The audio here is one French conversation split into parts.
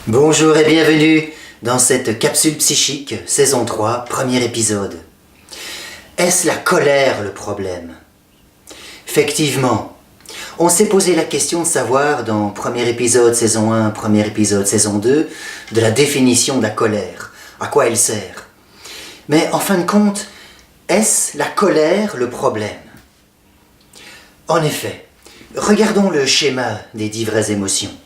Bonjour et bienvenue dans cette capsule psychique, saison 3, premier épisode. Est-ce la colère le problème? Effectivement, on s'est posé la question de savoir dans premier épisode saison 1, premier épisode saison 2, de la définition de la colère, à quoi elle sert. Mais en fin de compte, est-ce la colère le problème? En effet, regardons le schéma des 10 vraies émotions.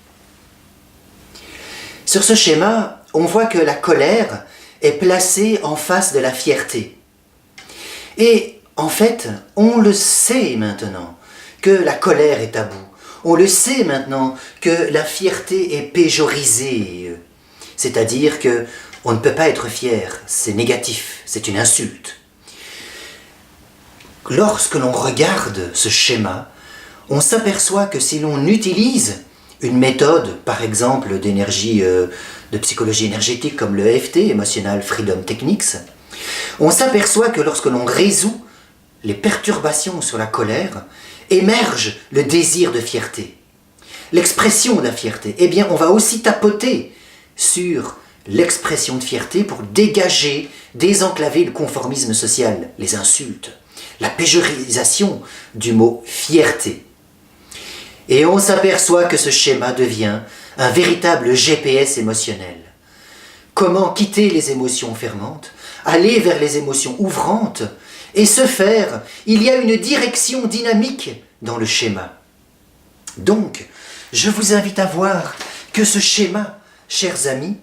Sur ce schéma, on voit que la colère est placée en face de la fierté. Et en fait, on le sait maintenant que la colère est tabou. On le sait maintenant que la fierté est péjorisée. C'est-à-dire que on ne peut pas être fier, c'est négatif, c'est une insulte. Lorsque l'on regarde ce schéma, on s'aperçoit que si l'on utilise une méthode, par exemple, de psychologie énergétique comme le EFT, Emotional Freedom Techniques, on s'aperçoit que lorsque l'on résout les perturbations sur la colère, émerge le désir de fierté. L'expression de la fierté, eh bien, on va aussi tapoter sur l'expression de fierté pour dégager, désenclaver le conformisme social, les insultes, la péjorisation du mot fierté. Et on s'aperçoit que ce schéma devient un véritable GPS émotionnel. Comment quitter les émotions fermentes, aller vers les émotions ouvrantes, et ce faire, il y a une direction dynamique dans le schéma. Donc, je vous invite à voir que ce schéma, chers amis,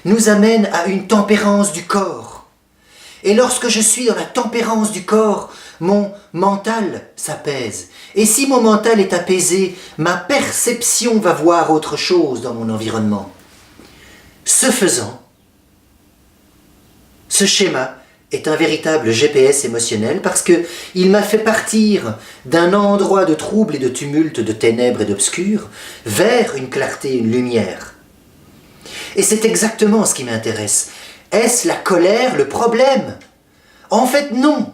nous amène à une tempérance du corps. Et lorsque je suis dans la tempérance du corps, mon mental s'apaise. Et si mon mental est apaisé, ma perception va voir autre chose dans mon environnement. Ce faisant, ce schéma est un véritable GPS émotionnel parce qu'il m'a fait partir d'un endroit de trouble et de tumulte, de ténèbres et d'obscur, vers une clarté, une lumière. Et c'est exactement ce qui m'intéresse. Est-ce la colère le problème? En fait, non.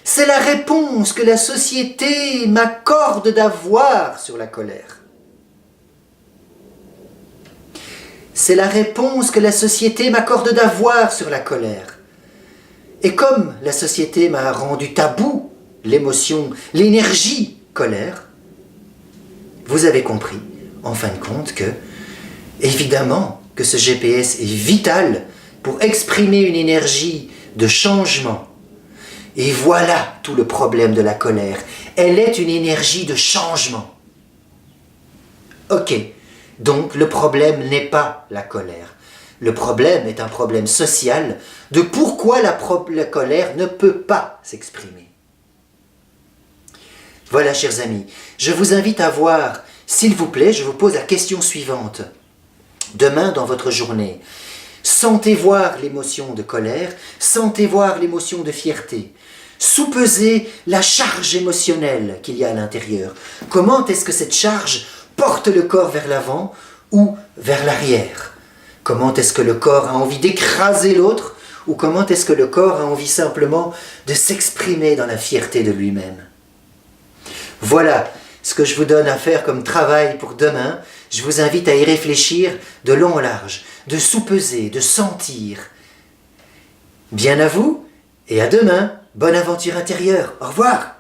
C'est la réponse que la société m'accorde d'avoir sur la colère. C'est la réponse que la société m'accorde d'avoir sur la colère. Et comme la société m'a rendu tabou l'émotion, l'énergie colère, vous avez compris, en fin de compte, que, évidemment, que ce GPS est vital pour exprimer une énergie de changement. Et voilà tout le problème de la colère. Elle est une énergie de changement. Ok, donc le problème n'est pas la colère. Le problème est un problème social de pourquoi la colère ne peut pas s'exprimer. Voilà, chers amis, je vous invite à voir, s'il vous plaît, je vous pose la question suivante. Demain, dans votre journée, sentez voir l'émotion de colère, sentez voir l'émotion de fierté. Soupesez la charge émotionnelle qu'il y a à l'intérieur. Comment est-ce que cette charge porte le corps vers l'avant ou vers l'arrière? Comment est-ce que le corps a envie d'écraser l'autre ou comment est-ce que le corps a envie simplement de s'exprimer dans la fierté de lui-même? Voilà ce que je vous donne à faire comme travail pour demain. Je vous invite à y réfléchir de long en large, de soupeser, de sentir. Bien à vous et à demain. Bonne aventure intérieure. Au revoir.